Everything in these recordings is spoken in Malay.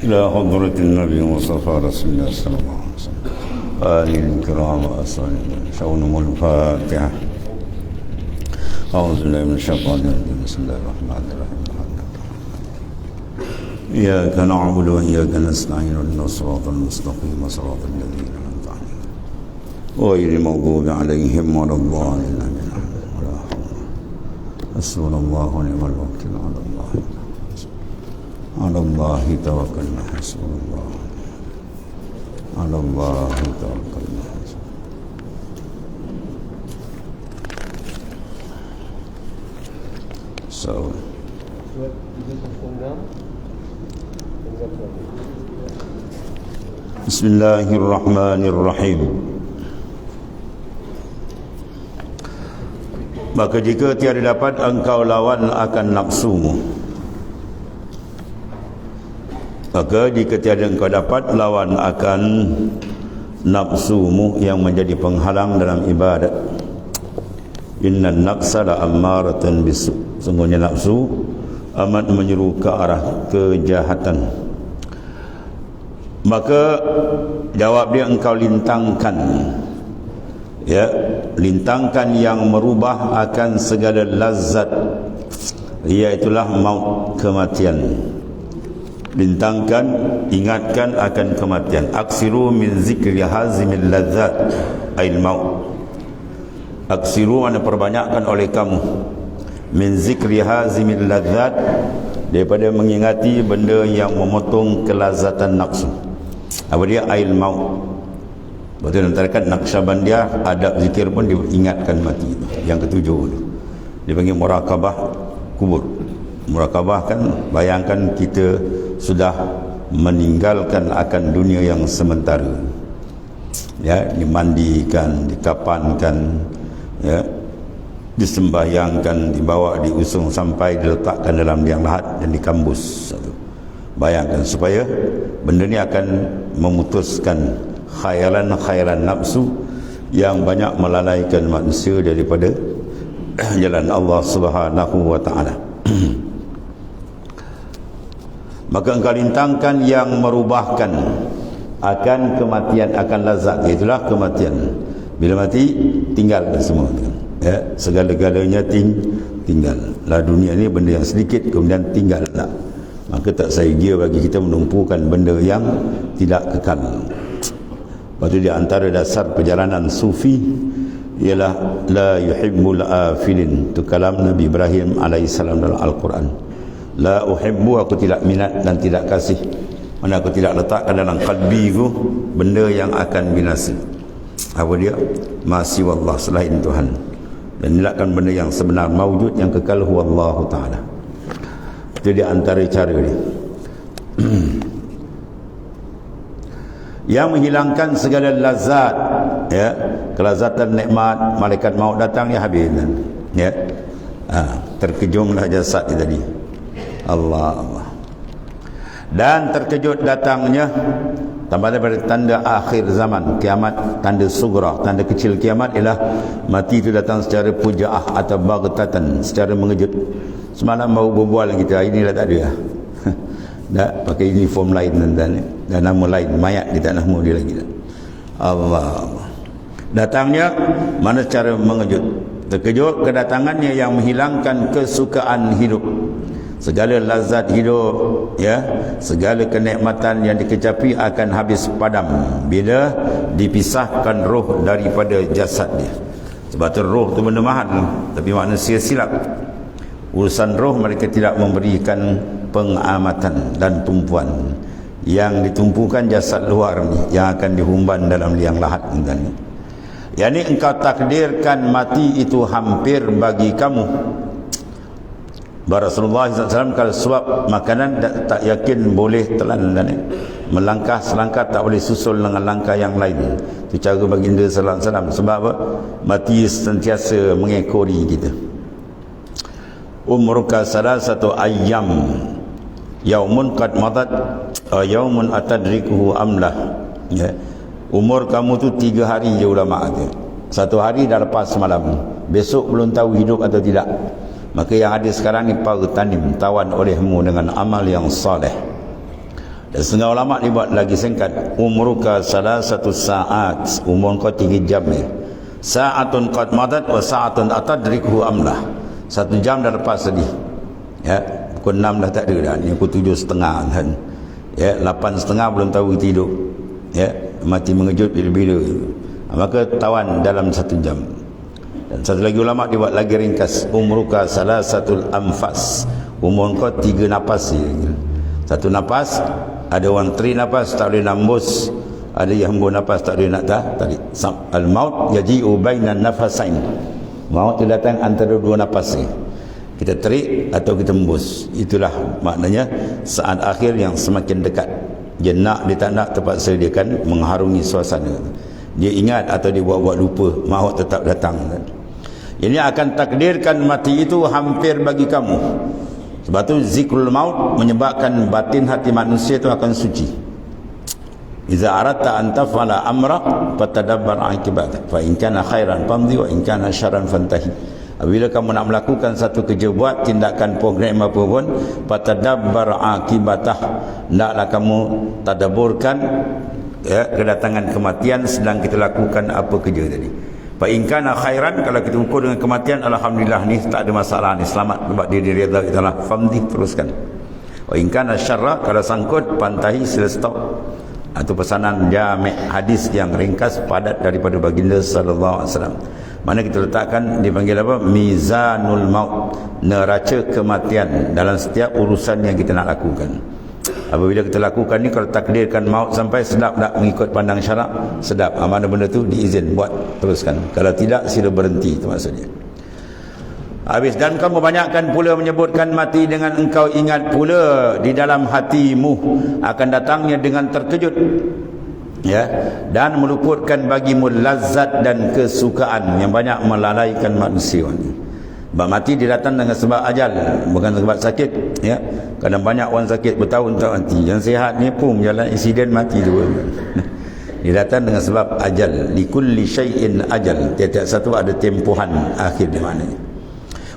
إلى حضرة النبي مصطفى رسول الله صلى الله عليه وسلم آله الكرام وأصحابه شؤونهم الفاتحة. أعوذ بالله من الشيطان الرجيم. بسم الله الرحمن الرحيم. إياك نعبد وإياك نستعين اهدنا الصراط المستقيم صراط الذين أنعمت عليهم غير المغضوب عليهم ولا الضالين آمين. ولا حول حسبنا الله ونعم الوكيل على الله توكلنا حسبنا الله على الله توكلنا. So Bismillahirrahmanirrahim. Maka jika tiada dapat engkau lawan akan nafsumu, maka jika tiada engkau dapat lawan akan nafsumu yang menjadi penghalang dalam ibadat, innan nafsa la ammaratan bisu, sungguhnya nafsu amat menyeru ke arah kejahatan. Maka jawab dia, engkau lintangkan, ya, lintangkan yang merubah akan segala lazat, iaitulah maut, kematian. Lintangkan, ingatkan akan kematian. Aksiru min zikri hazimil lazat ail maut. Aksiru, mana perbanyakkan oleh kamu, min zikri hazimil lazat, daripada mengingati benda yang memotong kelazatan nafsu. Apa dia? Ail maut. Betul, dalam tarikat Naqsyabandiyah adab zikir pun diingatkan mati. Yang ketujuh tu dia panggil murakabah kubur. Murakabah kan, bayangkan kita sudah meninggalkan akan dunia yang sementara, ya, dimandikan, dikapankan, ya, disembahyangkan, dibawa, diusung sampai diletakkan dalam liang lahat dan dikambus. Bayangkan, supaya benda ni akan memutuskan khayalan-khayalan nafsu yang banyak melalaikan manusia daripada jalan Allah Subhanahu wa ta'ala. Maka engkau lintangkan yang merubahkan akan kematian, akan lazat, itulah kematian. Bila mati, tinggal semua, ya, segala-galanya tinggal. Lah dunia ni benda yang sedikit, kemudian tinggal lah. Maka tak sahaja bagi kita menumpukan benda yang tidak kekal. Lepas tu di antara dasar perjalanan sufi ialah la yuhibbul afilin. Itu kalam Nabi Ibrahim alaihissalam dalam Al-Quran. La uhibbu, aku tidak minat dan tidak kasih, mana aku tidak letakkan dalam qalbiku benda yang akan binasa. Apa dia? Masih wallah, selain Tuhan. Dan inilah kan benda yang sebenar mawujud, yang kekal, huwallahu ta'ala. Itu di antara cara dia. Yang menghilangkan segala lazat, ya, kelazatan nikmat. Malaikat maut datang, ya, habis, ya, terkejumlah jasad dia tadi. Allah. Dan terkejut datangnya, tambah daripada tanda akhir zaman, kiamat, tanda sugra, tanda kecil kiamat ialah mati itu datang secara pujaah atau baghtatan, secara mengejut. Semalam baru berbual kita, ini dah tak ada dah. Dah pakai uniform lain dan nama lain, mayat dia tak nama dia lagi dah. Allah. Datangnya mana secara mengejut. Terkejut kedatangannya yang menghilangkan kesukaan hidup. Segala lazat hidup, ya, segala kenikmatan yang dikecapi akan habis padam bila dipisahkan roh daripada jasad dia. Sebab tu roh tu benda mahal, tapi manusia silap. Urusan roh mereka tidak memberikan pengamatan dan tumpuan. Yang ditumpukan jasad luar ni, yang akan dihumban dalam liang lahat ni. Yang ni engkau takdirkan mati itu hampir bagi kamu. Rasulullah SAW kalau suap makanan tak yakin boleh telan, melangkah selangkah tak boleh susul dengan langkah yang lain. Itu cara baginda SAW. Sebab apa? Mati sentiasa mengekori kita. Umruka salasatu ayyam yaumun qad madat yaumun atadrikuhu amlah, ya. Umur kamu tu 3 hari je ulama kata. 1 hari dah lepas semalam, besok belum tahu hidup atau tidak. Maka yang ada sekarang ni, para tanim, tawan olehmu dengan amal yang saleh. Dan setengah ulama dibuat lagi singkat, umruka salasatu saat, umur kau 3 jam ni. Sa'atun qad madat wa sa'atun atadrikuhu amlah. 1 jam dah lepas tadi. Ya, pukul 6 dah tak ada dah. Ni pukul 7.30 kan. Ya, 8.30 belum tahu tidur. Ya, mati mengejut bila-bila. Maka tawan dalam 1 jam. Dan satu lagi ulama dibuat lagi ringkas, umruka salasatul anfas, umur kau 3 nafas je. 1 nafas, ada orang 3 nafas tak boleh nambus, ada yang hembus nafas tak boleh nak tarik. Al maut yaji'u bainan nafasain, maut itu datang antara 2 nafas ni, kita tarik atau kita hembus. Itulah maknanya saat akhir yang semakin dekat. Dia nak, dia tak nak, terpaksa dia kan mengharungi suasana. Dia ingat atau dia buat-buat lupa, maut tetap datang. Ini akan takdirkan mati itu hampir bagi kamu. Sebab tu zikrul maut menyebabkan batin hati manusia itu akan suci. Iza aratta an taf'ala amra fatadabbar akibat, fa in kana khairan famdi wa in kana syarran fantahi. Apabila kamu nak melakukan satu kerja, buat tindakan program apa pun, fatadabbar akibatah, hendaklah kamu tadaburkan ya, kedatangan kematian sedang kita lakukan apa kerja tadi. Fa in kana khairan, kalau kita ukur dengan kematian, alhamdulillah ni tak ada masalah ni, selamat sebab dia diridha Allah, famdi, teruskan. Wa in kana syarra, kalau sangkut, pantahi, sila stop. Itu pesanan jami' hadis yang ringkas padat daripada baginda sallallahu alaihi wasallam. Mana kita letakkan dipanggil apa? Mizanul maut, neraca kematian dalam setiap urusan yang kita nak lakukan. Apabila kita lakukan ni, kalau takdirkan maut sampai, sedap tak mengikut pandang syarak? Sedap. Mana benda tu diizin, buat, teruskan. Kalau tidak, sila berhenti, itu maksudnya. Habis. Dan kamu banyakkan pula menyebutkan mati dengan engkau ingat pula di dalam hatimu akan datangnya dengan terkejut, ya, dan meluputkan bagimu lazat dan kesukaan yang banyak melalaikan manusia ni. Sebab mati dia datang dengan sebab ajal, bukan sebab sakit, ya. Kadang banyak orang sakit bertahun tak mati, yang sihat ni pun jalan insiden mati dua. Dia datang dengan sebab ajal. Likulli syai'in ajal, tiap-tiap satu ada tempohan akhir di mananya.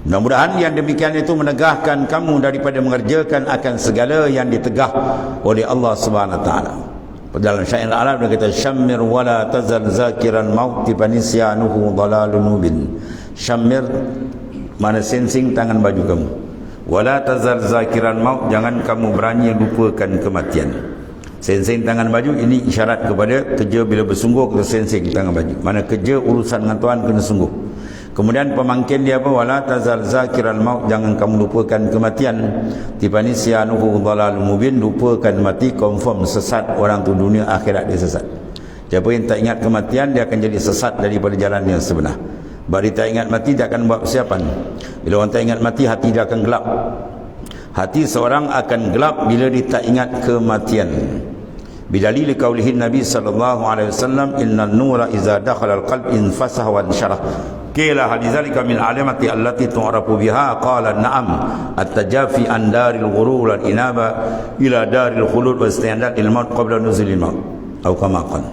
Mudah-mudahan yang demikian itu menegahkan kamu daripada mengerjakan akan segala yang ditegah oleh Allah Subhanahu wa taala. Dalam syair Arab dia kata, syammir wala tazal zakiran mauti fanisyanuhu dhalalun mubin. Syammir mana sensing tangan baju kamu, wala tazal zakiran maut, jangan kamu berani lupakan kematian. Sensing tangan baju ini isyarat kepada kerja bila bersungguh, kita sensing tangan baju. Mana kerja urusan dengan Tuhan kena sungguh. Kemudian pemangkin dia apa? Wala tazal zakiran maut, jangan kamu lupakan kematian. Tipani sianuhu dhalalun mubin, lupakan mati, confirm sesat orang tu, dunia akhirat dia sesat. Siapa yang tak ingat kematian, dia akan jadi sesat daripada jalan yang sebenar. Sebab dia tak ingat mati, dia akan buat persiapan. Bila orang tak ingat mati, hati dia akan gelap. Hati seorang akan gelap bila dia tak ingat kematian. Bidalil qaulihi Nabi sallallahu alaihi wasallam, innan nura iza dakhala al-qalb infasaha wa insyarah. Qila hadzalika min alamati allati tu'rafu biha, qala na'am, at-tajafi an daril ghurur wal inaba ila daril khulud wa istidad lil maut qabla nuzulil maut. Atau kama qala.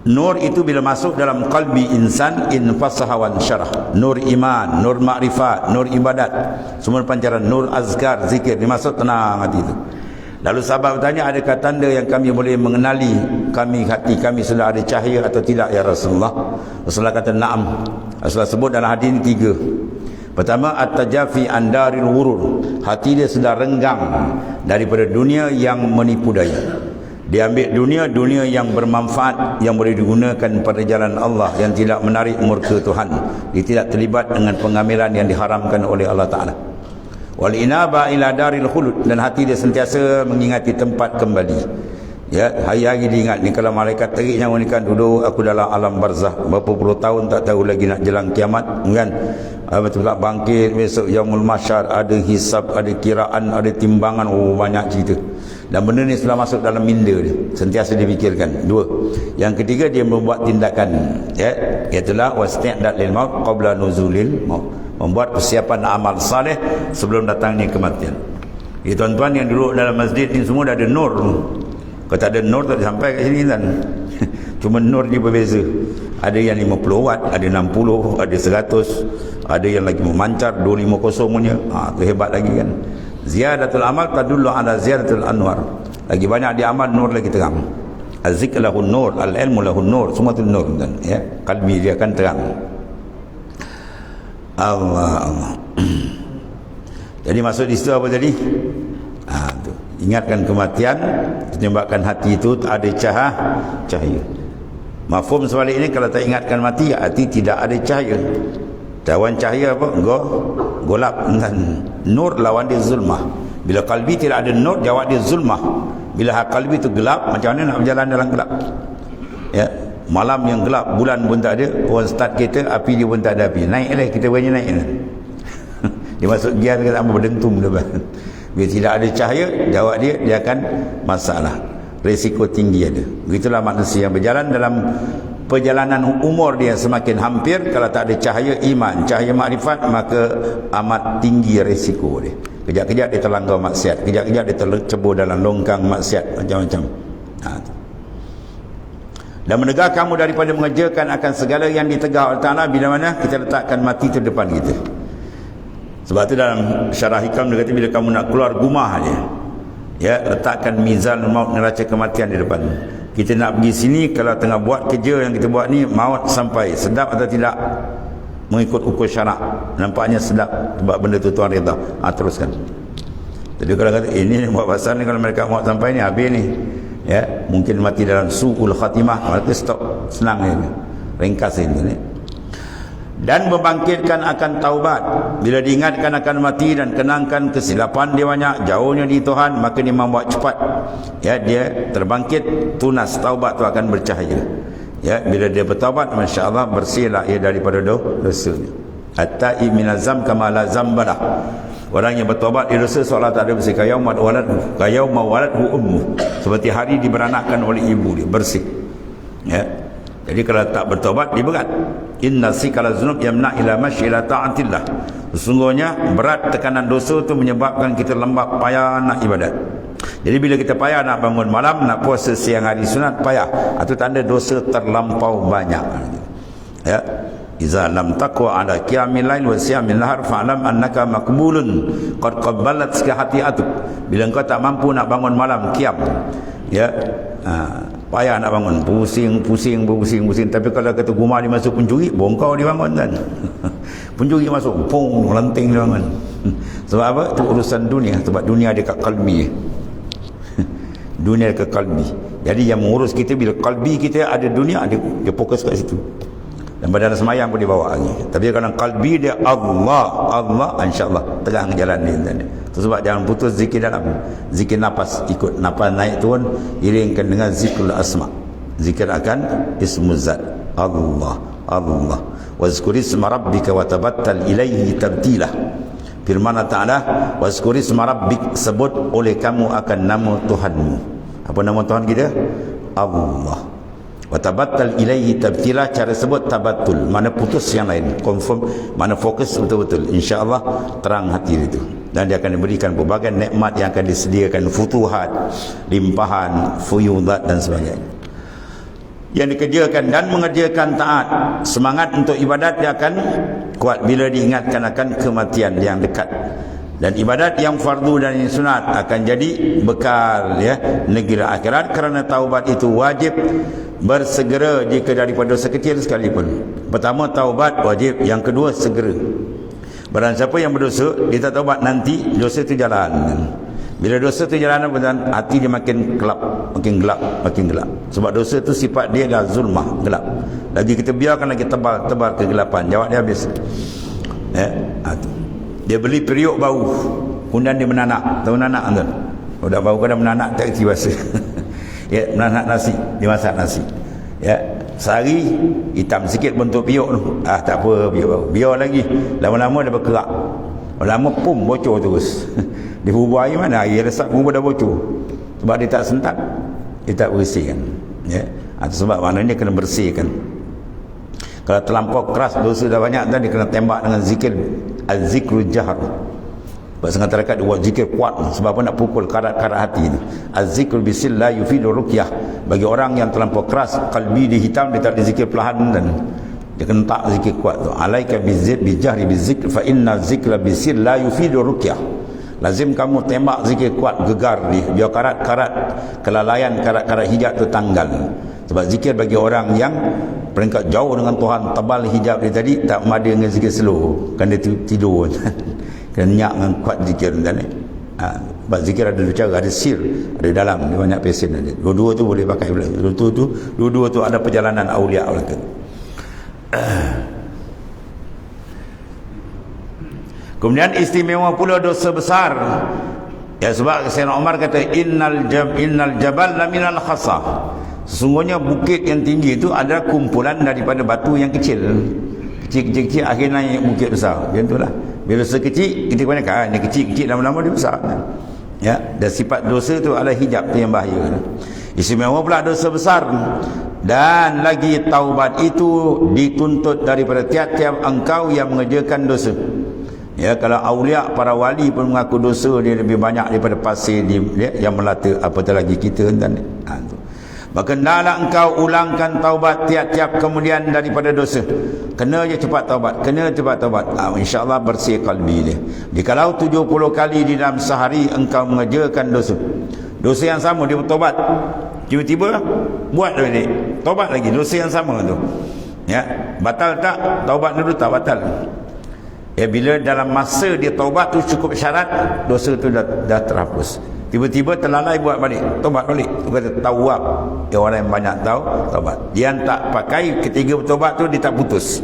Nur itu bila masuk dalam kalbi insan, infasaha wan syarah. Nur iman, nur makrifat, nur ibadat, semua pancaran nur azkar, zikir dimasuk, tenang hati itu. Lalu sahabat bertanya, adakah tanda yang kami boleh mengenali kami, hati kami sudah ada cahaya atau tidak ya Rasulullah? Rasulullah kata na'am. Rasulullah sebut dalam hadis ini 3. Pertama, at-tajafi andaril ghurur, hati dia sudah renggang daripada dunia yang menipu daya. Dia ambil dunia yang bermanfaat, yang boleh digunakan pada jalan Allah, yang tidak menarik murka Tuhan. Dia tidak terlibat dengan pengambilan yang diharamkan oleh Allah Ta'ala. Wal inaba ila daril khulud, dan hati dia sentiasa mengingati tempat kembali. Ya, hari-hari dia ingat ni, kalau malaikat tarik nyawa ni kan, duduk aku dalam alam barzah berapa puluh tahun, tak tahu lagi nak jelang kiamat kan. Betul tak bangkit besok yaumul mahsyar, ada hisab, ada kiraan, ada timbangan, oh banyak cerita. Dan benda ni setelah masuk dalam minda dia, sentiasa dipikirkan. 2. Yang ketiga, dia membuat tindakan, ya, iaitulah wasti'dad lil maut qabla nuzulil maut, membuat persiapan amal saleh sebelum datangnya kematian. Tuan-tuan yang duduk dalam masjid ni semua dah ada nur. Kalau tak ada nur tak sampai kat sini kan. Cuma nur dia berbeza. Ada yang 50 watt, ada 60, ada 100, ada yang lagi memancar 250 punya. Tu hebat lagi kan. Ziyadatul amal tadullu ala ziyadatul anwar. Lagi banyak di amal, nur lagi terang. Az-zikr lahun nur, al-ilmu lahun nur, semua itu nur kan, ya. Kalbi dia akan terang. Allah. Jadi maksud di situ apa tadi? Tu. Ingatkan kematian, menyebabkan hati itu tak ada cahaya. Mafhum sebalik ini, kalau tak ingatkan mati, hati tidak ada cahaya. Lawan cahaya apa? Golap. Nur lawan dia zulmah. Bila kalbi tidak ada nur, jawab dia zulmah. Bila kalbi itu gelap, macam mana nak berjalan dalam gelap? Ya, malam yang gelap, bulan pun tak ada, orang start kereta, api dia pun tak ada api. Naiklah, kita banyak naik. Dia masuk gear, dia tak berdentum depan. Bila tidak ada cahaya, jawab dia akan masalah. Risiko tinggi ada. Begitulah manusia yang berjalan dalam perjalanan umur dia semakin hampir. Kalau tak ada cahaya iman, cahaya makrifat, maka amat tinggi risiko dia. Kejap-kejap dia terlanggar maksiat, kejap-kejap dia tercebur dalam longkang maksiat, macam-macam. Dan menegah kamu daripada mengerjakan akan segala yang ditegah oleh Ta'ala bila mana kita letakkan mati itu depan kita. Sebab tu dalam syarah hikam dia kata, bila kamu nak keluar rumah dia, ya, letakkan mizan maut, neraca kematian di depan. Kita nak pergi sini, kalau tengah buat kerja yang kita buat ni, maut sampai, sedap atau tidak mengikut ukur syarak, nampaknya sedap sebab benda tu Tuhan reda, teruskan. Jadi kalau kata ini buat pasal ni, kalau mereka maut sampai ni habis ni, ya, mungkin mati dalam su'ul khatimah, maka stop, senang ni, ringkas ini ni. Dan membangkitkan akan taubat. Bila diingatkan akan mati dan kenangkan kesilapan dia banyak, jauhnya di Tuhan, maka dia membuat cepat, ya, dia terbangkit, tunas taubat tu akan bercahaya. Ya, bila dia bertaubat, masya-Allah, bersihlah ia daripada dosanya. At-ta'i minazam kama la zambalah. Orang yang bertaubat dari dosa seolah tak ada bersih. Kayauma waladhu ummu. Seperti hari diberanakkan oleh ibu dia, bersih. Ya. Jadi kalau tak bertaubat, dia berat. Inna sikala zunub yamna ila mashi ila ta'atillah. Sesungguhnya berat tekanan dosa itu menyebabkan kita lembab, payah nak ibadat. Jadi bila kita payah nak bangun malam, nak puasa siang hari sunat, payah. Itu tanda dosa terlampau banyak. Ya. Iza lam taqwa ala qiyamil lail wa siyamil nahar fa'lam annaka maqbulun qad qabbalat hati'atuk. Bila engkau tak mampu nak bangun malam qiyam, ya, payah nak bangun, pusing. Tapi kalau kata rumah dia masuk pencuri, bongkau dia bangun kan. Pencuri masuk, pung, melenting dia bangun. Sebab apa? Itu urusan dunia. Sebab dunia dia kat kalbi. Dunia ke kalbi. Jadi yang mengurus kita, bila kalbi kita ada dunia, dia fokus kat situ. Dan badan semayang pun dia bawa lagi. Tapi kalau kalbi dia Allah, insya-Allah terang jalan dia. Itu sebab jangan putus zikir dalam. Zikir nafas, ikut nafas naik turun, iringkan dengan zikrul asma. Zikir akan ismuz zat. Allah. Wazkuri isma rabbika wa tabattal ilaihi tabtilah. Firman Ta'ala, wazkuri isma rabbik, sebut oleh kamu akan nama Tuhanmu. Apa nama Tuhan kita? Allah. Wa tabattal ilaihi tabtila, cara sebut tabattul, mana putus yang lain, confirm, mana fokus betul-betul. Insya-Allah terang hati itu, dan dia akan diberikan berbagai nikmat yang akan disediakan, futuhat, limpahan, fuyudat dan sebagainya yang dikerjakan. Dan mengerjakan taat, semangat untuk ibadat dia akan kuat bila diingatkan akan kematian yang dekat. Dan ibadat yang fardu dan yang sunat akan jadi bekal, ya, negeri akhirat. Kerana taubat itu wajib bersegera jika daripada dosa kecil sekalipun. Pertama, taubat wajib. Yang kedua, segera. Barang siapa yang berdosa, dia tak taubat, nanti dosa itu jalan. Bila dosa itu jalan, hati dia makin gelap. Sebab dosa itu sifat dia adalah zulmah, gelap. Lagi kita biarkan lagi tebal kegelapan, jawab dia habis. Dia beli periuk bau, kemudian dia menanak. Tahu nanak tu? Udah bau kena menanak, tak kerti bahasa. Ya, menanak nasi, dia masak nasi. Ya, sehari hitam sikit bentuk periuk tu. Tak apa, biar lagi. Lama-lama dia berkerak. Lama pum, bocor terus. Dia bubuh air mana? Air resap bubuh dah bocor. Sebab dia tak sentak, dia tak bersihkan. Ya, sebab maknanya kena bersihkan. Kalau terlampau keras, dosa dah banyak, dan dia kena tembak dengan zikir, az-zikrul jahr. Sebab setengah terakat dia buat zikir kuat. Sebab apa? Nak pukul karat-karat hati ni. Az-zikrul bisil la yufidu ruqyah. Bagi orang yang terlampau keras, kalbi dia hitam, dia tak ada zikir perlahan, dan dia kena tak zikir kuat tu. Alaika bijahri bizikr fa inna zikra bisil la yufidu ruqyah. Lazim kamu tembak zikir kuat, gegar dia, biar karat-karat kelalaian, karat-karat hijab tu tanggal. Sebab zikir bagi orang yang peringkat jauh dengan Tuhan, tebal hijab dia tadi, tak mada dengan zikir slow, kan dia tidur. Kena nyak dengan kuat zikir tadi. Sebab zikir ada dua cara, ada sir, ada dalam, dia banyak pesen ada. Dua-dua tu boleh pakai. Dua-dua tu ada perjalanan aulia belaka. Kemudian istimewa pula dosa besar. Ya, sebab Sayyidina Umar kata innal jabal laminal khasah. Sesungguhnya bukit yang tinggi itu adalah kumpulan daripada batu yang kecil. Kecil-kecil akhirnya naik bukit besar. Macam itulah. Bila dosa kecil kita kebanyakan dia kecil-kecil lama-lama dia besar. Ya, dan sifat dosa itu adalah hijab tu yang bahaya. Istimewa pula dosa besar. Dan lagi taubat itu dituntut daripada tiap-tiap engkau yang mengerjakan dosa. Ya, kalau aulia para wali pun mengaku dosa dia lebih banyak daripada pasir yang melata, apatah lagi kita kan. Maka hendaklah engkau ulangkan taubat tiap-tiap kemudian daripada dosa. Kena je cepat taubat, insya-Allah bersih kalbi dia. Jikalau 70 kali di dalam sehari engkau mengerjakan dosa yang sama, dia bertaubat, tiba-tiba buat lagi, taubat lagi dosa yang sama tu. Ya, batal tak? Taubat dulu tak batal. Ya, bila dalam masa dia taubat tu cukup syarat, dosa tu dah terhapus. Tiba-tiba terlalai buat balik, taubat balik. Tu kata tawab. Ya, orang yang banyak tahu taubat. Dia tak pakai ketiga bertaubat tu, dia tak putus.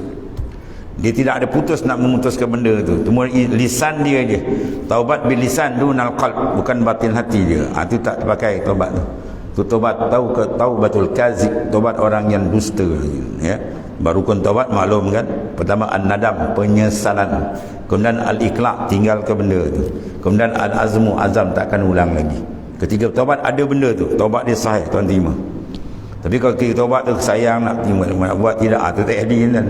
Dia tidak ada putus nak memutuskan benda tu. Cuma lisan dia je. Taubat bil lisan dunal qalb, bukan batin hati dia. Tu tak pakai taubat tu. Tu taubat taubatul kazib, taubat orang yang dusta. Ya. Rukun taubat maklum kan. Pertama an-nadam, penyesalan. Kemudian al-iqla', tinggalkan benda tu. Kemudian al-azmu, azam takkan ulang lagi. Ketika taubat ada benda tu, taubat dia sahih, Tuhan terima. Tapi kalau kita taubat tu sayang nak terima, nak buat tidak, tu tak jadi kan.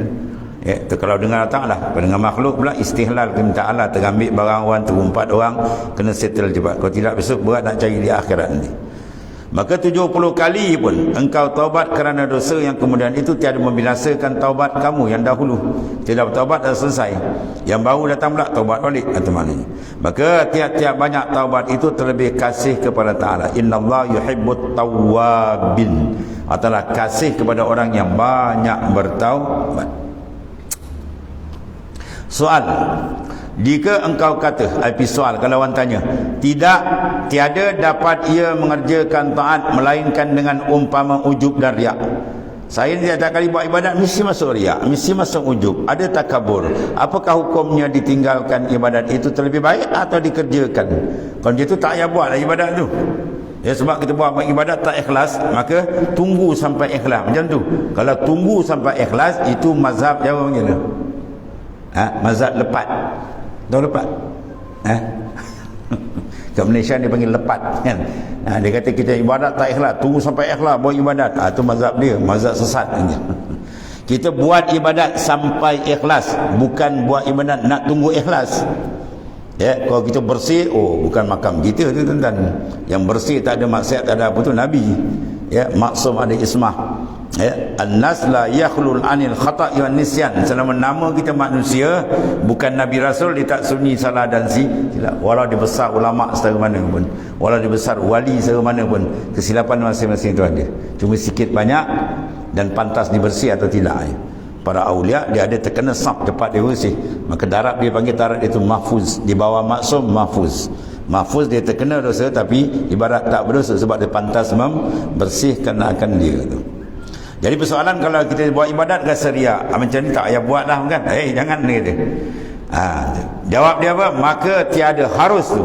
Ya, tu kalau dengar taklah. Dengan makhluk pula istihlal minta Allah, terambil barang orang, terumpat orang, kena settle cepat. Kalau tidak besok berat nak cari di akhirat nanti. Maka 70 kali pun engkau taubat kerana dosa yang kemudian itu tiada membinasakan taubat kamu yang dahulu. Tidak bertaubat dah selesai. Yang baru datang pula taubat balik atau maknanya. Maka tiap-tiap banyak taubat itu terlebih kasih kepada Ta'ala. Innallaha yuhibbut tawwabin. Adalah kasih kepada orang yang banyak bertaubat. Soal, jika engkau kata, soal kalau orang tanya, tiada dapat ia mengerjakan taat melainkan dengan umpama ujub dan riak. Saya tiap kali buat ibadat mesti masuk riak, mesti masuk ujub, ada takabur. Apakah hukumnya ditinggalkan ibadat itu terlebih baik atau dikerjakan? Kalau dia tu tak payah buatlah ibadat tu. Ya, sebab kita buat ibadat tak ikhlas, maka tunggu sampai ikhlas. Macam tu. Kalau tunggu sampai ikhlas, itu mazhab Jawa macam mana? Mazhab lepat. Tahu lepat? Kat Malaysia dia panggil lepat kan. Dia kata kita ibadat tak ikhlas, tunggu sampai ikhlas buat ibadat. Itu mazhab dia, mazhab sesat. Kita buat ibadat sampai ikhlas, bukan buat ibadat nak tunggu ikhlas. Ya, kalau kita bersih, bukan makam kita tu tuan-tuan. Yang bersih tak ada maksiat, tak ada apa tu Nabi. Ya, maksum ada ismah. Ya, an-nas la yakhlul anil khata' wa nisyan. Selama nama kita manusia, bukan nabi rasul, dia tak sunyi salah dan silap. Walau dia besar ulama setara mana pun, walau dia besar wali setara mana pun, kesilapan masing-masing itu ada. Cuma sikit banyak dan pantas dibersih atau tidak. Para aulia dia ada terkena sap, cepat dia bersih. Maka darat dia panggil darat itu mahfuz, di bawah maksum mahfuz. Mahfuz dia terkena dosa tapi ibarat tak berdosa sebab dia pantas membersihkan akan dia tu. Jadi persoalan kalau kita buat ibadat rasa riak, macam ni tak payah buat dah kan. Jangan ni dia. Jawab dia apa? Maka tiada harus tu.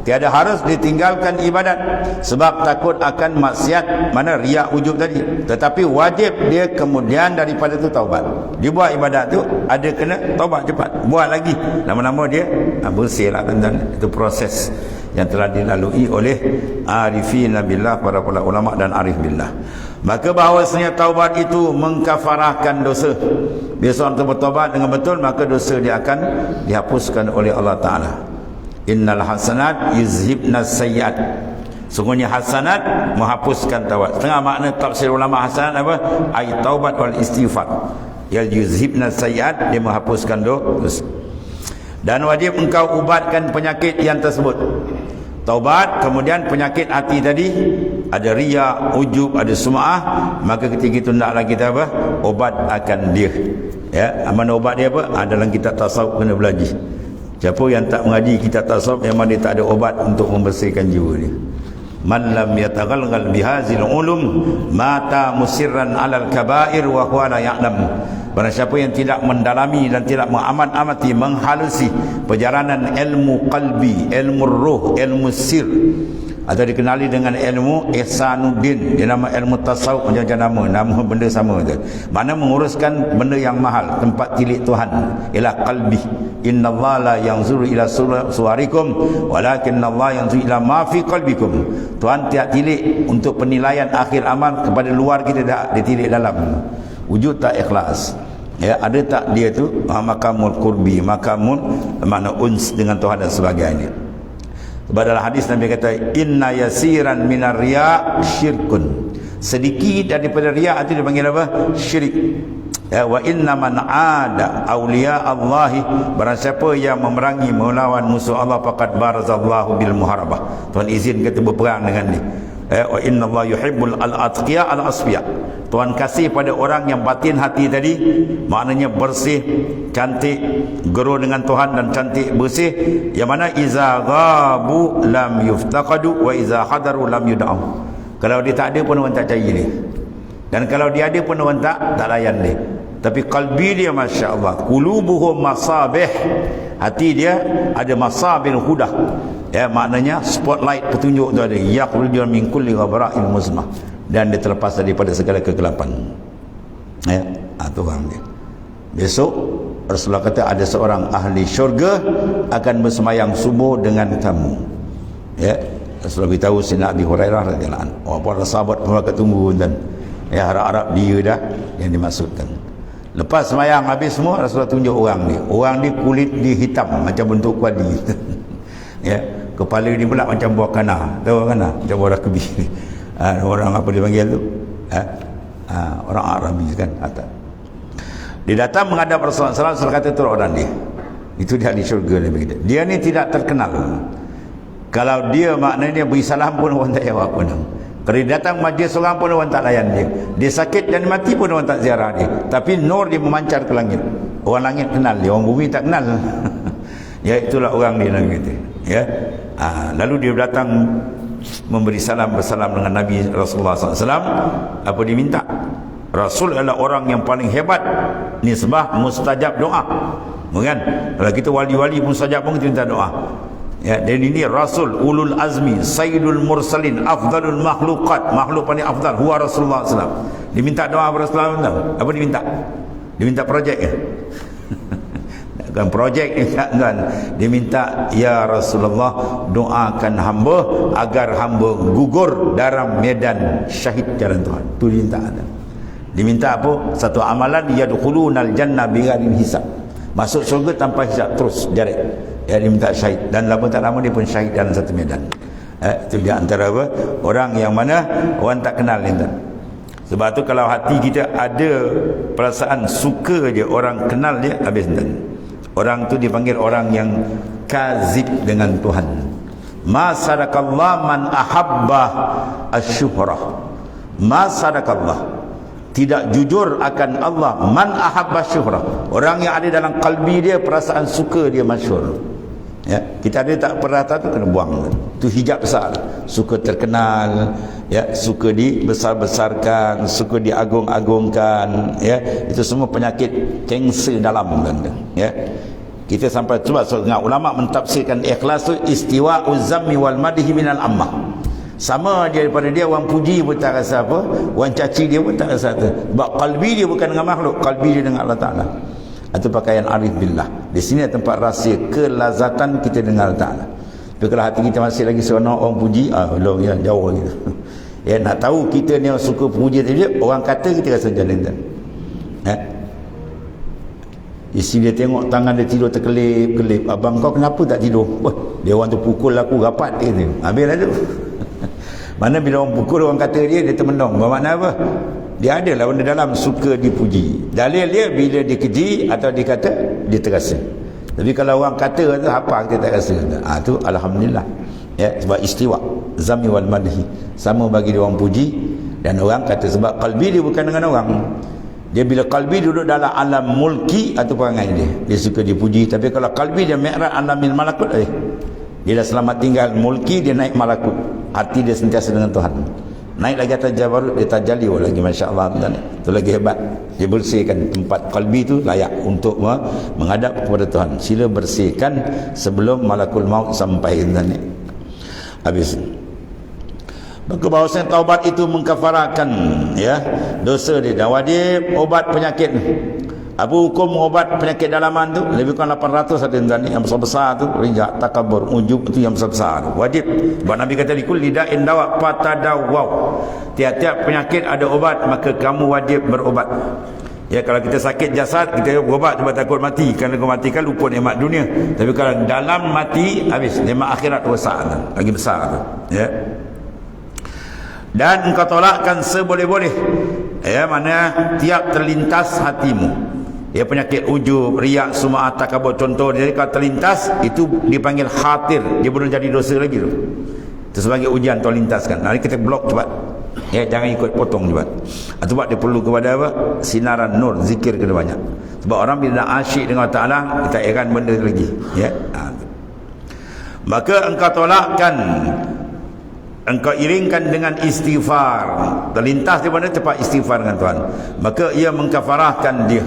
Tiada harus ditinggalkan ibadat sebab takut akan maksiat, mana riak ujub tadi. Tetapi wajib dia kemudian daripada tu taubat. Dia buat ibadat tu, ada kena taubat cepat. Buat lagi. Lama-lama dia bersih lah tuan-tuan. Itu proses yang telah dilalui oleh arifin billah, para ulama dan arif billah. Maka bahawasanya taubat itu mengkafarahkan dosa. Bila seorang itu bertaubat dengan betul, maka dosa dia akan dihapuskan oleh Allah Ta'ala. Innal hasanat yuzhibna sayyiat. Sungguhnya hasanat menghapuskan taubat. Setengah makna tafsir ulama hasanat apa? Ay taubat wal istighfar. Ya yuzhibna sayyiat, dia menghapuskan dosa. Dan wajib engkau ubatkan penyakit yang tersebut. Taubat, kemudian penyakit hati tadi, ada riya, ujub, ada sum'ah, maka ketika itu hendaklah kita apa? Obat akan dia. Ya, mana obat dia apa? Dalam kitab tasawuf kena belajar. Siapa yang tak mengaji kitab tasawuf, memang dia tak ada obat untuk membersihkan jiwa dia. Man lam yataghalghal bihazil ulum mata musirran alal kabair wa huwa la ya'lam. Barang siapa yang tidak mendalami dan tidak mengamat-amati, menghalusi perjalanan ilmu qalbi, ilmu ruh, ilmu sir, atau dikenali dengan ilmu Ihsanuddin, dia nama ilmu tasawuf, macam-macam nama benda sama tu. Mana menguruskan benda yang mahal, tempat tilik Tuhan, ila qalbi. Innallaha la yanzuru ila suwarikum walakinallaha yanzuru ila ma fi qalbikum. Tuhan tidak tilik untuk penilaian akhir amal kepada luar kita, tak ditilik dalam. Wujud tak ikhlas, ya, ada tak dia tu makamul qurbi, makamul makna uns dengan Tuhan dan sebagainya. Sebab dalam hadis Nabi kata inna yasiran minar riya syirkun, sedikit daripada riya itu dipanggil apa? Syirik. Ya, wa inna man ada awliya Allahi, barang siapa yang memerangi melawan musuh Allah, faqad barazallahu bil muharabah, Tuhan izin kita berperang dengan dia. Wa inna Allah yuhibbul al-atqiya al-asfiya, Tuhan kasih pada orang yang batin hati tadi, maknanya bersih, cantik, geru dengan Tuhan dan cantik bersih, yang mana iza ghabu lam yuftaqadu wa iza hadaru lam yud'au. Kalau dia tak ada pun orang tak cari dia, dan kalau dia ada pun orang tak layan dia. Tapi kalbi dia Masya Allah, qulubuhum masabih, hati dia ada masabih hudah, ya, maknanya spotlight petunjuk tu ada, yakhruju min kulli ghabra'il muzmah, dan dia terlepas daripada segala kegelapan. Ya, itu orang dia. Besok Rasulullah kata ada seorang ahli syurga akan bersemayam subuh dengan kamu. Ya, Rasulullah beritahu Sayyidina Abi Hurairah radhiyallahu anhu. Para sahabat pun akan tunggu, dan ya, harap-harap dia dah yang dimaksudkan. Lepas semayang habis semua, Rasulullah tunjuk orang dia. Orang dia kulit dia hitam macam bentuk kuali. Ya, kepala dia pula macam buah kana. Tahu kana? Macam buah rakbi. Orang apa dia panggil tu? Orang Arabi kan. Dia datang menghadap Rasulullah SAW, Rasulullah kata tu orang dia. Itu dia di syurga dia begitu. Dia ni tidak terkenal. Kalau dia maknanya beri salam pun orang tak jawab pun. Kalau dia datang majlis seorang pun orang tak layan dia. Dia sakit dan mati pun orang tak ziarah dia. Tapi nur dia memancar ke langit. Orang langit kenal dia, orang bumi tak kenal. Ya, itulah orang dia Nabi kata. Ya. Lalu dia datang memberi salam, bersalam dengan Nabi Rasulullah SAW. Apa dia minta? Rasul adalah orang yang paling hebat nisbah mustajab doa. Bukan? Kalau kita wali-wali pun mustajab pun kita minta doa. Ya, dan ini Rasul ulul azmi, sayyidul mursalin, afdalul makhluqat, makhluk paling afdal huwa Rasulullah SAW. Diminta doa kepada Rasulullah SAW. Apa diminta? Diminta projek ya? Bukan projek ni kan. Diminta, ya Rasulullah, doakan hamba agar hamba gugur dalam medan syahid jalan Tuhan. Itu diminta. Diminta apa? Satu amalan, yadkhulunal jannah bighairi hisab, masuk syurga tanpa hisab, terus direct. Ya, dia minta syahid, dan lama tak lama dia pun syahid dalam satu medan. Itu dia antara apa? Orang yang mana orang tak kenal ni. Sebab tu kalau hati kita ada perasaan suka je orang kenal dia, habis dan orang tu dipanggil orang yang kazib dengan Tuhan. Ma sadakallah man ahabba asyuhrah. Ma sadakallah, tidak jujur akan Allah, man ahabba syuhrah, orang yang ada dalam kalbi dia perasaan suka dia masyhur. Ya, kita ada tak perata tu kena buang. Tu hijab besar. Suka terkenal, ya, suka dibesar-besarkan, suka diagung-agungkan, ya, itu semua penyakit kanser dalam kan. Ya. Kita sampai cuba setengah ulama mentafsirkan ikhlas tu istiwa'uz zammi wal madhi minal ammah. Sama dia daripada dia, orang puji pun tak rasa apa, orang caci dia pun tak rasa apa. Sebab kalbi dia bukan dengan makhluk, kalbi dia dengan Allah Ta'ala. Itu pakaian arif billah. Di sini tempat rahsia kelazatan kita dengan Allah Ta'ala. Tapi kalau hati kita masih lagi seronok orang puji, belum, ya, jauh lagi. Ya, nak tahu kita ni suka puji dia, orang kata kita rasa jalan tak. Isi dia tengok tangan dia tidur terkelip-kelip. Abang kau kenapa tak tidur? Wah, dia orang tu pukul aku rapat dia tu. Habislah tu. Mana bila orang pukul, orang kata dia termenung. Bermakna apa? Dia adalah benda dalam suka dipuji. Dalil dia bila dia keji atau dia kata dia terasa. Tapi kalau orang kata tu apa kita tak rasa. Tu alhamdulillah. Ya, sebab istiwa zami wal madhi sama bagi dia orang puji dan orang kata, sebab qalbi dia bukan dengan orang. Dia bila qalbi duduk dalam alam mulki atau perangai dia suka dipuji. Tapi kalau qalbi dia mi'raj alamil malakut, dia dah selamat tinggal mulki, dia naik malakut, hati dia sentiasa dengan Tuhan. Naik lagi atas jabarut, dia tajalli lagi, masya-Allah. Itu lagi hebat. Dia bersihkan tempat qalbi tu layak untuk menghadap kepada Tuhan. Sila bersihkan sebelum malakul maut sampai. Habis. Maka bahawasanya taubat itu mengkafarakan dosa dia. Dan wajib obat penyakit. Apa hukum obat penyakit dalaman tu? Lebih kurang 800 ada yang besar-besar tu, rijak, takabur, ujub, itu yang besar-besar tu. Wajib. Sebab Nabi kata likul lida'in dawa fatadawaw. Tiap-tiap penyakit ada obat, maka kamu wajib berobat. Ya, kalau kita sakit jasad, kita berobat sebab takut mati. Kerana kau mati kan lupa nikmat dunia. Tapi kalau dalam mati, habis nikmat akhirat besar tu, lagi besar tu. Ya. Dan engkau tolakkan seboleh-boleh, mana tiap terlintas hatimu. Penyakit ujub, riak, sum'ah, takabur, contoh dia kalau terlintas, itu dipanggil khatir, dia belum jadi dosa lagi tu. Itu sebagai ujian terlintaskan. Nanti kita blok cepat. Jangan ikut potong cepat. Sebab dia perlu kepada apa? Sinaran nur, zikir kena banyak. Sebab orang bila nak asyik dengan Allah Ta'ala, kita akan benda lagi. Maka engkau tolakkan, engkau iringkan dengan istighfar. Terlintas di mana cepat istighfar dengan Tuhan. Maka ia mengkafarahkan dia.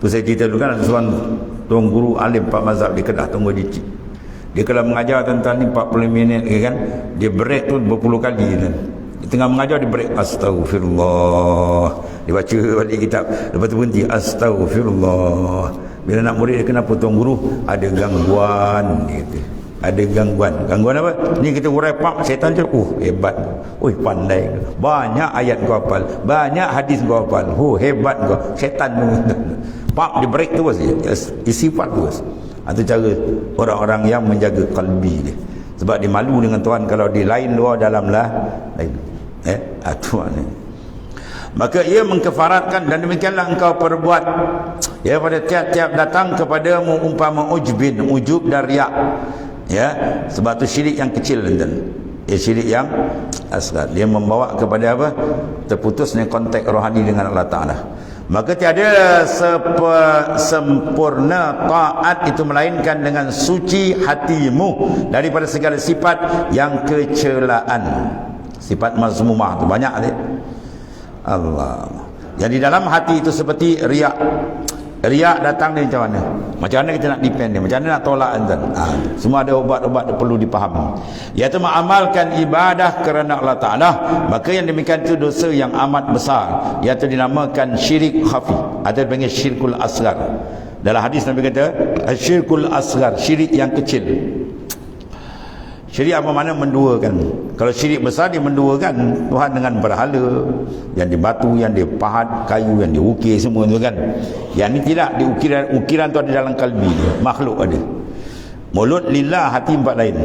Tu saya cerita dulu kan, ada seorang tuan guru alim Pak Mazhab di Kedah, tunggu di Cik. Dia kalau mengajar tentang ni 40 minit kan, dia break tu berpuluh kali kan. Di tengah mengajar dia break, astagfirullah. Dia baca balik kitab, lepas tu berhenti, astagfirullah. Bila nak murid dia kenapa tuan guru? Ada gangguan, dia kata. Ada gangguan. Gangguan apa? Ni kita urai pak syaitan je. Hebat. Pandai. Banyak ayat kau hafal. Banyak hadis kau hafal. Hebat kau. Syaitan tu. Pak dia break tu saja. Sifat tu. Itu cara orang-orang yang menjaga kalbi dia. Sebab dia malu dengan Tuhan kalau dia lain luar dalam lah lain. Tuhan ni. Maka ia mengkafaratkan, dan demikianlah engkau perbuat pada tiap-tiap datang kepadamu umpama ujub dan riak. Sebab tu syirik yang kecil syirik yang asghar. Dia membawa kepada apa? Terputusnya kontak rohani dengan Allah Ta'ala. Maka tiada sempurna taat itu melainkan dengan suci hatimu daripada segala sifat yang kecelaan. Sifat mazmumah tu banyak dia. Allah. Jadi dalam hati itu seperti riak. Riak datang dia macam mana? Macam mana kita nak depend dia? Macam mana nak tolak enzan? Semua ada obat-obat yang perlu dipahami. Iaitu mengamalkan ibadah kerana Allah Ta'ala. Maka yang demikian itu dosa yang amat besar. Iaitu dinamakan syirik khafi. Atau dipanggil syirkul asghar. Dalam hadis Nabi kata, syirkul asghar, syirik yang kecil. Syirik apa mana? Menduakan. Kalau syirik besar, dia menduakan Tuhan dengan berhala, yang di batu, yang di pahat, kayu, yang diukir semua tu kan. Yang ni tidak, di ukiran tu ada dalam kalbi dia, makhluk ada. Mulut lillah, hati empat lain.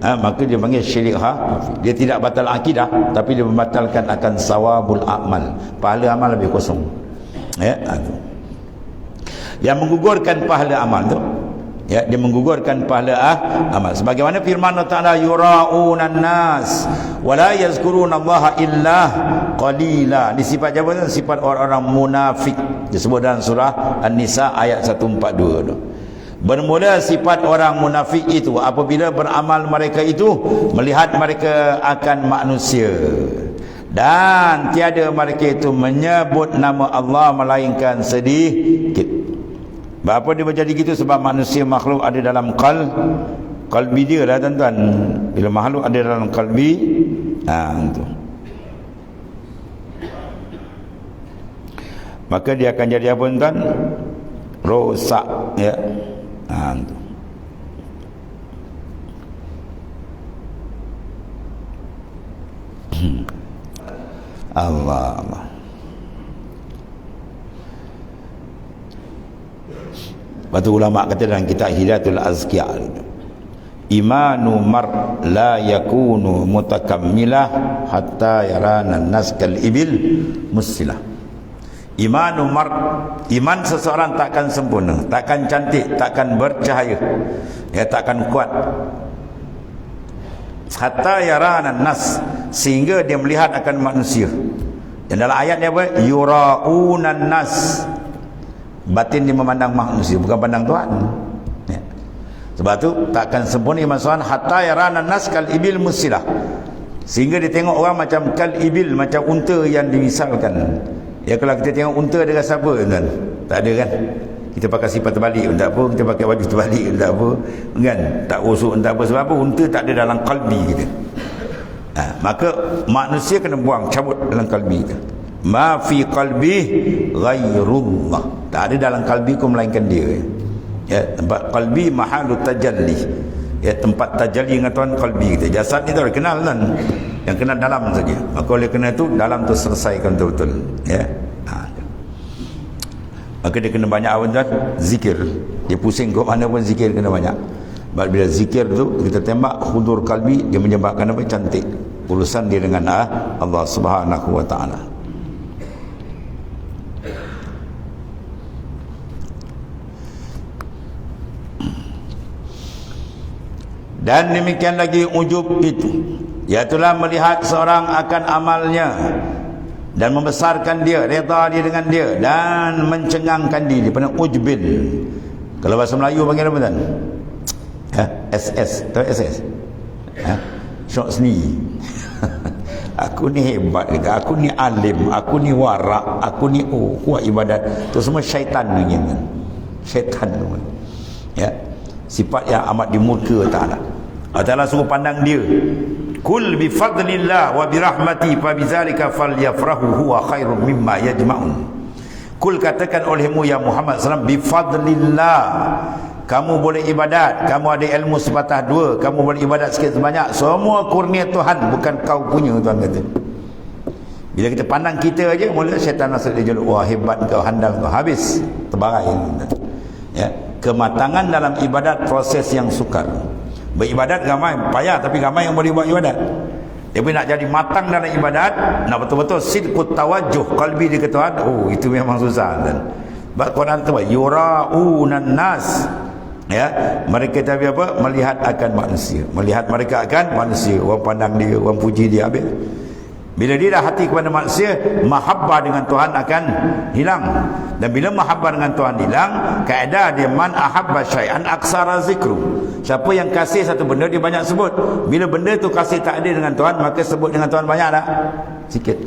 Maka dia panggil syirik Dia tidak batal akidah, tapi dia membatalkan akan sawabul amal. Pahala amal lebih kosong. Yang menggugurkan pahala amal tu, dia menggugurkan pahala amal. Sebagaimana firman Allah Ta'ala, yura'unan nas wa la yazkurunallaha illa qalila. Di sifat jabatan, sifat orang-orang munafik. Disebut dalam surah An-Nisa ayat 142 tu. Bermula sifat orang munafik itu apabila beramal mereka itu melihat mereka akan manusia, dan tiada mereka itu menyebut nama Allah melainkan sedikit. Apa dia menjadi gitu? Sebab manusia makhluk ada dalam kalbi dia lah tuan-tuan. Bila makhluk ada dalam kalbi, itu. Maka dia akan jadi apa tuan? Rosak, itu. Allah. Batu ulama kata dalam kitab Hidayatul Azkiya, imanu mar la yakunu mutakammilah hatta yarana nas kal ibil musilah. Iman seseorang takkan sempurna, takkan cantik, takkan bercahaya, ya, takkan kuat. Hatta yaranan nas, sehingga dia melihat akan manusia. Dan dalam ayat dia apa? Yuraunan nas, batin dia memandang manusia, bukan pandang Tuhan, ya. Sebab tu takkan sempurna iman seseorang hatta yaranan nas kal ibil musilah, sehingga dia tengok orang macam kal ibil, macam unta yang dimisalkan. Ya, kalau kita tengok unta dia rasa apa, kan? Tak ada, kan? Kita pakai sifat terbalik pun tak apa, kita pakai baju terbalik pun tak apa, kan? Tak rusuk pun tak apa. Sebab apa? Unta tak ada dalam kalbi kita. Maka manusia kena buang, cabut dalam kalbi kita. Ma fi qalbi ghairullah, tak ada dalam kalbiku melainkan dia, ya. Tempat kalbi mahalut tajalli, ya, tempat tajalli dengan Tuhan kalbi kita. Jasad ni tak kenal, kan? Yang kenal dalam saja. Maka oleh kerana itu dalam tu selesaikan betul-betul, ya. Maka dia kena banyak apa tuan? Zikir. Dia pusing ke mana pun zikir kena banyak. Bila zikir tu kita tembak hudur kalbi, dia menyebabkan apa? Cantik urusan dia dengan Allah Subhanahu wa taala. Dan demikian lagi ujub itu, iaitulah melihat seorang akan amalnya dan membesarkan dia, redha dia dengan dia dan mencengangkan diri. Dia panggil ujbil. Kalau bahasa Melayu panggil apa tuan? SS. Tahu SS? Syok sendiri. Aku ni hebat juga, aku ni alim, aku ni warak, aku ni kuat ibadat. Itu semua syaitan ni, kan? Syaitan tu, ya. Sifat yang amat dimurka Ta'ala. Allah Ta'ala suruh pandang dia. Kul bi fadlillah wa bi rahmati fa bizalika falyafrahu huwa khairum mimma yajma'un. Kul, katakan olehmu ya Muhammad SAW, bi fadlillah, kamu boleh ibadat, kamu ada ilmu sepatah dua, kamu boleh ibadat sikit sebanyak, semua kurnia Tuhan, bukan kau punya. Tuhan kata, bila kita pandang kita aja, mula syaitan masuk dia jeluk, wah hebat kau, handal kau, habis terbarai, ya. Kematangan dalam ibadat proses yang sukar. Beribadat ramai payah, tapi ramai yang boleh buat ibadat. Tapi nak jadi matang dalam ibadat, nak betul-betul sidqut tawajjuh qalbi di Tuhan, itu memang susah, kan? Sebab Quran tu yuraunan nas, ya, mereka tapi apa? Melihat akan manusia, melihat mereka akan manusia, orang pandang dia, orang puji dia, habis. Bila dia dah hati kepada manusia, mahabbah dengan Tuhan akan hilang. Dan bila mahabbah dengan Tuhan hilang, kaedah dia man ahabba syai'an aksara zikru. Siapa yang kasih satu benda, dia banyak sebut. Bila benda tu kasih tak ada dengan Tuhan, maka sebut dengan Tuhan banyak tak? Sikit.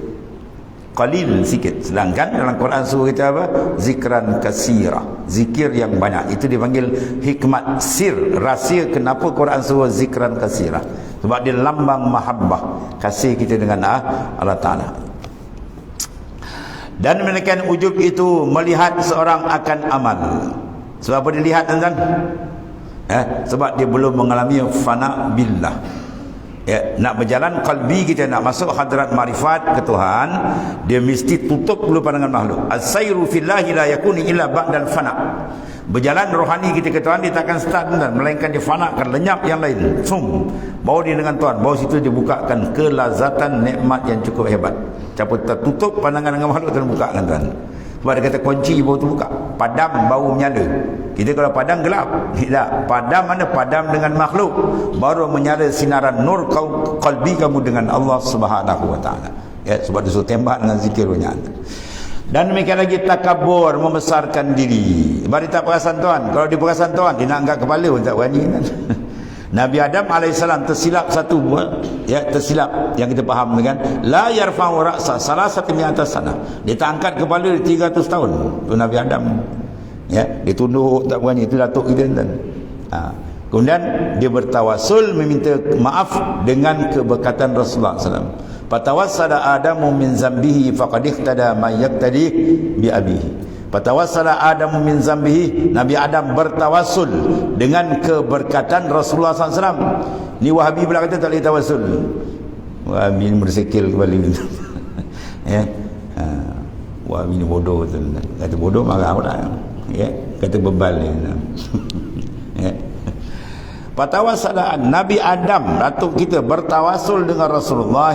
Qalil, sikit. Sedangkan dalam Quran suruh kita apa? Zikran kasira, zikir yang banyak. Itu dipanggil hikmat sir, rahsia kenapa Quran suruh zikran kasira. Sebab dia lambang mahabbah, kasih kita dengan Allah Ta'ala. Dan menekan ujub itu melihat seorang akan amal. Sebab apa dia lihat, tuan-tuan? Sebab dia belum mengalami fana billah. Ya, nak berjalan kalbi kita, nak masuk hadrat marifat ke Tuhan, dia mesti tutup dulu pandangan makhluk. As-sayru fillahi la yakuni illa ba'dal fana. Berjalan rohani kita ke Tuhan, dia takkan start, dan melainkan dia fanakan, lenyap yang lain. Bawa dia dengan Tuhan, bawa situ dia bukakan kelazatan nikmat yang cukup hebat. Siapa tertutup pandangan dengan makhluk, terbukakan Tuhan. Sebab dia kata kunci baru terbuka, padam baru menyala. Kita kalau padam gelap, tidak. Padam mana? Padam dengan makhluk, baru menyala sinaran nur qalbi kamu dengan Allah Subhanahu wa taala. Ya, sebab dia suruh tembak dengan zikir banyak. Dan demikian lagi takabur, membesarkan diri. Sebab dia tak perasan Tuhan. Kalau dia perasan Tuhan, dia nak angkat kepala pun tak berani, kan? Nabi Adam AS tersilap satu, ya, tersilap yang kita faham, kan? La yarfa'u ra'sa salah satu di atas sana. Dia tak angkat kepala 300 tahun. Itu Nabi Adam. Ya, dia tunduk tak berani. Itu datuk kita, kan? Kemudian dia bertawasul, meminta maaf dengan keberkatan Rasulullah SAW. Fatawassala Adamu min zambihi faqad ihtada ma yaqtadi bi abihi. Fatawassala Adamu min zambihi, Nabi Adam bertawasul dengan keberkatan Rasulullah SAW. Ni Wahabi pula kata tak boleh tawasul. Wahabi ni bersekil kembali. Ya. Wahabi ni bodoh tu. Kata bodoh marah orang. Ya, kata bebal ni. Ya. Fatawassala Nabi Adam, datuk kita, bertawasul dengan Rasulullah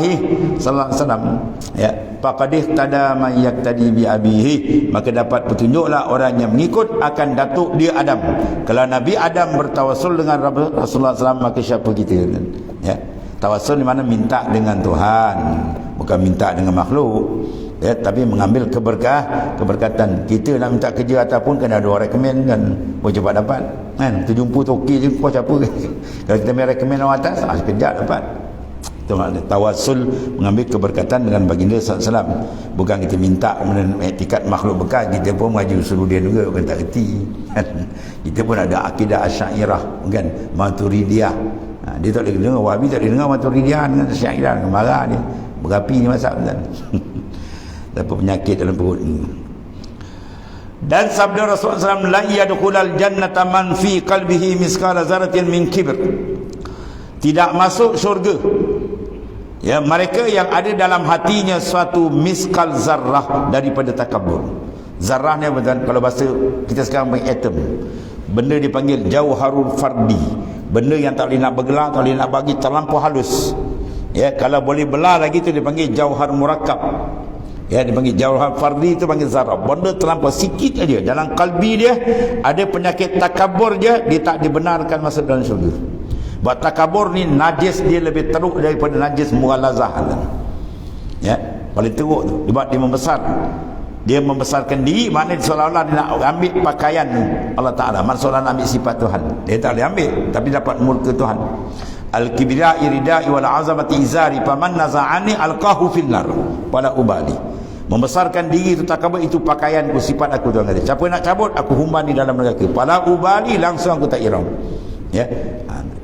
sallallahu alaihi wasallam. Ya. faqad tada man yaktadi bi abihi, maka dapat petunjuklah orang yang mengikut akan datuk dia Adam. Kalau Nabi Adam bertawassul dengan Rasulullah SAW, maka siapa kita? Ya, tawassul di mana minta dengan Tuhan, bukan minta dengan makhluk. Ya, tapi mengambil keberkatan. Kita nak minta kerja ataupun kena ada orang recommend kan, boleh cepat dapat kan. Tu jumpa toki je kau siapa. Kalau kita main recommend orang atas, sekejap dapat. Itu makna tawassul, mengambil keberkatan dengan baginda SAW. Bukan kita minta kemudian etikat makhluk bekas. Kita pun mengaji suruh dia juga, bukan tak kerti. Kita pun ada akidah Asy'ariyah, kan, Maturidiyah. Dia tak boleh dengar, Wahabi tak boleh dengar Maturidiyah dengan Asy'ariyah, marah dia. Berapi ni masak kan. Dapat penyakit dalam perut ni. Dan sabda Rasulullah SAW, la yadkhulul jannata man fi qalbihi misqala zarratin min kibr. Tidak masuk syurga, ya, mereka yang ada dalam hatinya suatu miskal zarrah daripada takabur. Zarrah ni betul, kalau bahasa kita sekarang panggil atom. Benda dipanggil jauharul fardi. Benda yang tak boleh nak bergelar, tak boleh nak bagi, terlampau halus. Ya, kalau boleh belah lagi tu dipanggil jauhar murakkab. Ya, dipanggil jauhar fardi, itu panggil zarrah. Benda terlampau sikit aja dalam kalbi dia ada penyakit takabur je, dia tak dibenarkan masuk dalam syurga. Buat takabur ni najis dia lebih teruk daripada najis mughalazah kan? Ya, paling teruk tu. Sebab dia membesar. Dia membesarkan diri, maknanya seolah-olah dia nak ambil pakaian Allah Ta'ala. Maksudnya nak ambil sifat Tuhan. Dia tak boleh ambil, tapi dapat murka Tuhan. Al-kibriya iridai wal azamati izari faman naza'ani alqahu finnar wala ubali. Membesarkan diri itu takabur, itu pakaianku, sifat aku, Tuhan kata. Siapa nak cabut, aku humban di dalam neraka. Wala ubali, langsung aku tak iram. Ya.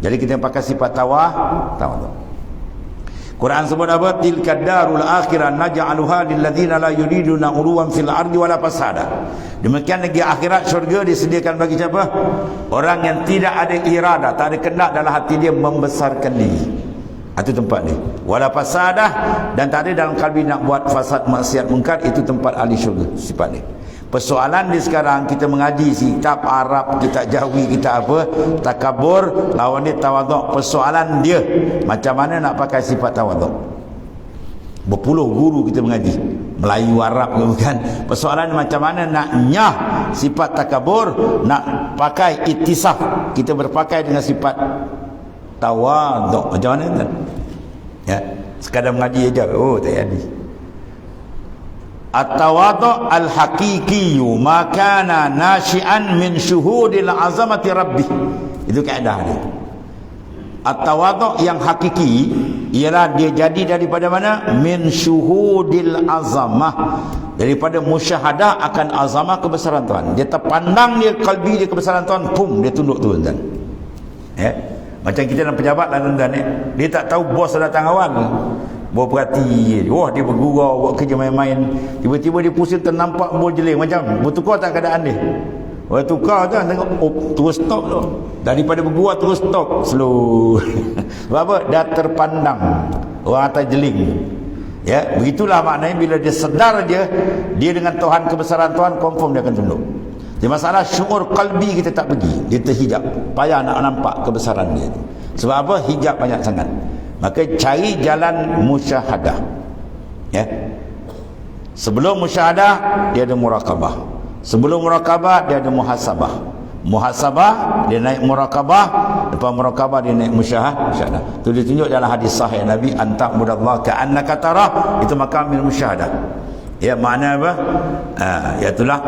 Jadi kita pakai sifat tawadhu. Quran sebut apa? Tilka darul akhirah naj'aluha lil ladzina la yuriduna uluwan fil ardi wala fasada. Demikian negeri akhirat, syurga disediakan bagi siapa? Orang yang tidak ada irada, tak ada kehendak dalam hati dia membesarkan diri. Itu tempat dia. Wala fasadah, dan tak ada dalam kalbi nak buat fasad maksiat mungkar, itu tempat ahli syurga, sifat dia. Persoalan di sekarang kita mengaji kitab Arab, kitab Jawi, kitab apa, takabur, lawan dia tawaduk. Persoalan dia macam mana nak pakai sifat tawaduk. Berpuluh guru kita mengaji Melayu, Arab, bukan. Persoalan macam mana nak nyah sifat takabur, nak pakai ittisaf, kita berpakai dengan sifat tawaduk. Macam mana kan? Ya, sekadar mengaji aja, oh tak jadi. At-tawadhu' al-haqiqi ma kana nashi'an min syuhudil azamati rabbih. Itu kaedah dia. At-tawadhu' yang hakiki ialah dia jadi daripada mana? Min syuhudil azamah, daripada musyahadah akan azamah kebesaran Tuhan. Dia terpandang, dia kalbi dia kebesaran Tuhan, pum, dia tunduk tu tuan. Ya. Macam kita dalam pejabat lah tuan, dia tak tahu bos datang awal. Bawa perhati, wah dia bergurau buat kerja main-main, tiba-tiba dia pusing ternampak bol jeling, macam bertukar tak keadaan dia. Wah tukar tu tengok, oh, terus stop tu. Daripada bergurau terus stop, slow. Sebab apa? Dah terpandang orang atas jeling. Ya, begitulah maknanya bila dia sedar dia dengan Tuhan, kebesaran Tuhan, confirm dia akan tunduk. Jadi masalah syuur qalbi kita tak pergi, dia terhijab, payah nak nampak kebesaran dia. Sebab apa? Hijab banyak sangat. Maka cari jalan musyahadah. Ya. Sebelum musyahadah dia ada muraqabah. Sebelum muraqabah dia ada muhasabah. Muhasabah dia naik muraqabah, lepas muraqabah dia naik musyahadah. Itu ditunjuk dalam hadis sahih Nabi, anta mudallah ka'annaka tarah, itu maqamul musyahadah. Ya, makna apa? Iaitulah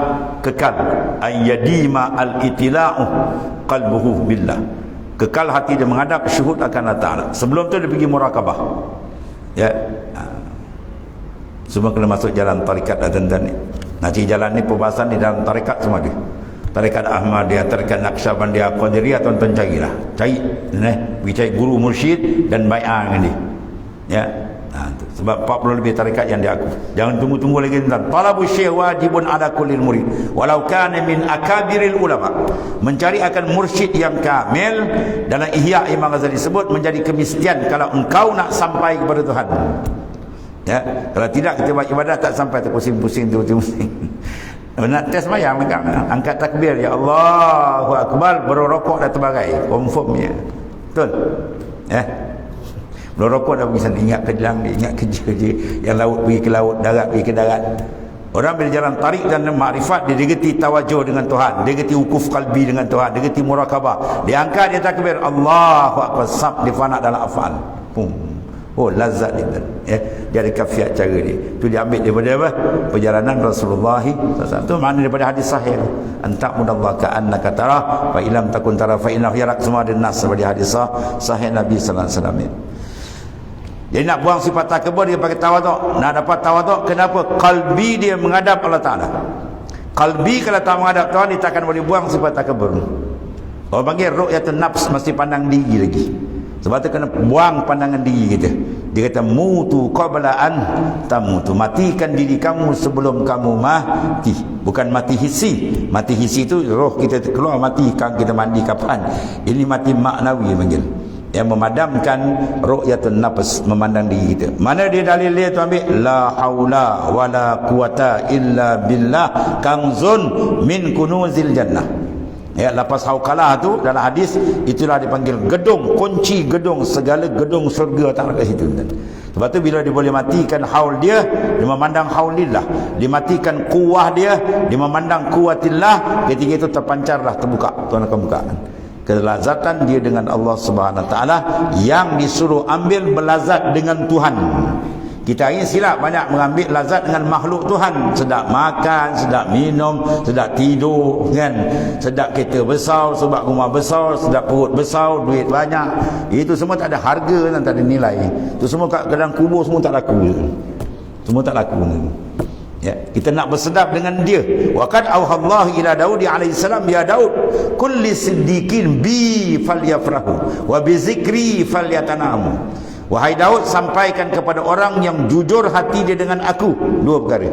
kekal ayyadima al-itila'u qalbuhu billah. Kekal hati dia menghadap syuhud akan Allah Ta'ala. Sebelum tu dia pergi murakabah. Ya. Semua kena masuk jalan tarikat dan ni. Nanti jalan ni perbahasan di dalam tarikat semua dia. Tarikat Ahmadiyah, tarikat Naqsyabandiyah, Qadiriyah, tuan-tuan carilah. Cari, pergi cari guru mursyid dan bai'ah dengan dia. Ya. Sebab 40 lebih tarikat yang diaku. Jangan tunggu-tunggu lagi tentang talabu syekh wajibun ala kullil murid walau kana min akabiril ulama. Mencari akan mursyid yang kamil dalam Ihya Imam Ghazali sebut menjadi kemestian kalau engkau nak sampai kepada Tuhan. Ya, kalau tidak kita buat ibadah tak sampai, terpusing-pusing pusing. Nak test mayang angkat takbir, ya Allahu akbar, berrokok dan terbagai, confirmnya. Betul? Ya. Belum rokok dah pergi sana, ingat kelang dia, ingat kerja-kerja yang laut pergi ke laut, darat pergi ke darat. Orang bila jalan tarik dan makrifat, dia gerti tawajuh dengan Tuhan, dia gerti wukuf qalbi dengan Tuhan, dia gerti murakabah, dia angkat, dia takbir Allahu akbar, sab dia fana dalam afal. Oh, lazat dia. Dia ada kafiat cara dia. Tu dia ambil daripada apa? Perjalanan Rasulullah SAW. Tu makna daripada hadis sahih. Antakmudallah ka'annaka tarah fa ilam takun tarah fa innahu yarak. Semua ada nas daripada hadis sahih Nabi sallallahu alaihi wasallam. Jadi nak buang sifat takabur, dia pakai tawaduk. Nak dapat tawaduk, kenapa? Qalbi dia menghadap Allah Ta'ala. Qalbi kalau tak menghadap Tuhan, dia takkan boleh buang sifat takabur. Orang panggil ru'yatun nafs, mesti pandang diri lagi. Sebab tu kena buang pandangan diri kita. Dia kata mutu qabla an tamutu, matikan diri kamu sebelum kamu mati. Bukan mati hissi. Mati hissi tu roh kita keluar mati, kita mandi kapan. Ini mati maknawi panggil, yang memadamkan ru'yatun nafs, memandang diri kita. Mana dia dalil dia tu ambil? La haula wala quwata illa billah kanzun min kunuzil jannah. Ya, lepas haukalah tu dalam hadis, itulah dipanggil gedung, kunci gedung, segala gedung syurga tak ada kat situ. Sebab tu bila dia boleh matikan haul dia memandang haulillah, dimatikan kuwah dia memandang kuwatillah, ketika itu terpancarlah, terbuka, Tuhan akan buka kelazatan dia dengan Allah Subhanahu Wa Taala, yang disuruh ambil belazat dengan Tuhan. Kita ini silap banyak mengambil lazat dengan makhluk Tuhan. Sedap makan, sedap minum, sedap tidur kan, sedap kereta besar, sebab rumah besar, sedap perut besar, duit banyak. Itu semua tak ada harga dan tak ada nilai. Itu semua kat kedang kubur semua tak laku. Semua tak laku. Ya, kita nak bersedap dengan dia. Wa qad auhallahu ila Daud alaihi salam, ya Daud kulli siddiqin bi falyafrahu wa bi zikri falyatanamu. Wahai Daud, sampaikan kepada orang yang jujur hati dia dengan aku dua perkara.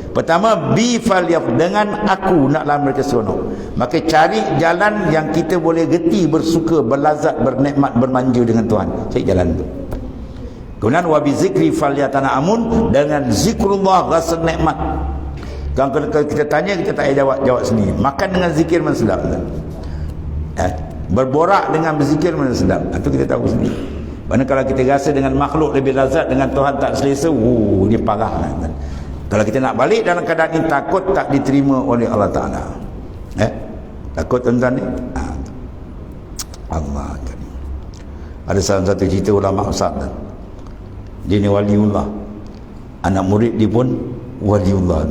Pertama, bi falyaf, dengan aku naklah mereka seronok. Maka cari jalan yang kita boleh geti, bersuka, berlazat, bernikmat, bermanja dengan Tuhan. Cari jalan tu. Kemudian wa bi zikri falyatanamun, dengan zikrullah rasa nikmat. Kalau kita tanya, kita tak payah jawab sendiri. Makan dengan zikir mana sedap kan? Berborak dengan berzikir mana sedap. Itu kita tahu sendiri. Mana kalau kita rasa dengan makhluk lebih lazat, dengan Tuhan tak selesa, dia parah kan? Kalau kita nak balik dalam keadaan ini, takut tak diterima oleh Allah Ta'ala. Takut tuan-tuan ni? Allah. Ada salah satu cerita ulama Ustaz, dia ni waliullah, anak murid dia pun waliullah.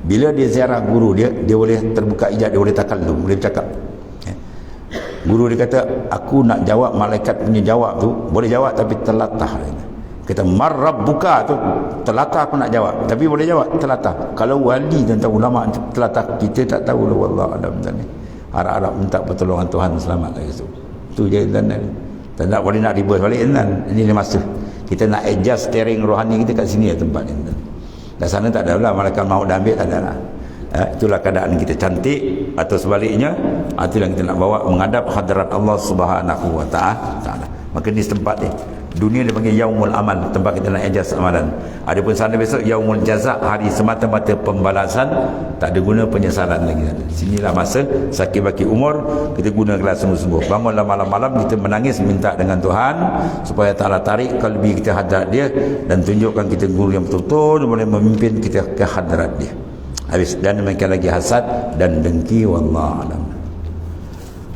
Bila dia ziarah guru dia boleh terbuka ijaz, dia boleh takallum, boleh bercakap. Guru dia kata, aku nak jawab malaikat punya jawab tu, boleh jawab tapi telatah. Kata marrabbuka tu telatah, aku nak jawab tapi boleh jawab telatah. Kalau wali dan ulama telatah, kita tak tahu lah, wallah alam. Harap-harap minta pertolongan Tuhan selamat lagi tu. Tu je dan tak boleh nak ribut balik dan ini masa kita nak adjust steering rohani kita kat sini tempat ni. Dan sana tak ada lah malaikat maut dah ambil, tak ada lah. Itulah keadaan kita cantik, atau sebaliknya itu yang kita nak bawa menghadap hadrat Allah Subhanahu Wa Taala. Maka ni tempat ni, dunia dia panggil yaumul amal, tempat kita nak adjust amalan. Adapun sana besok yaumul jaza, hari semata-mata pembalasan, tak ada guna penyesalan lagi. Sinilah masa sakit baki umur, kita guna kelas sungguh-sungguh. Bangunlah malam-malam kita menangis minta dengan Tuhan supaya Ta'ala tarik kalbi kita hadrat dia, dan tunjukkan kita guru yang betul-betul boleh memimpin kita ke hadrat dia. Habis, dan demikian lagi hasad dan dengki, wallahu alam.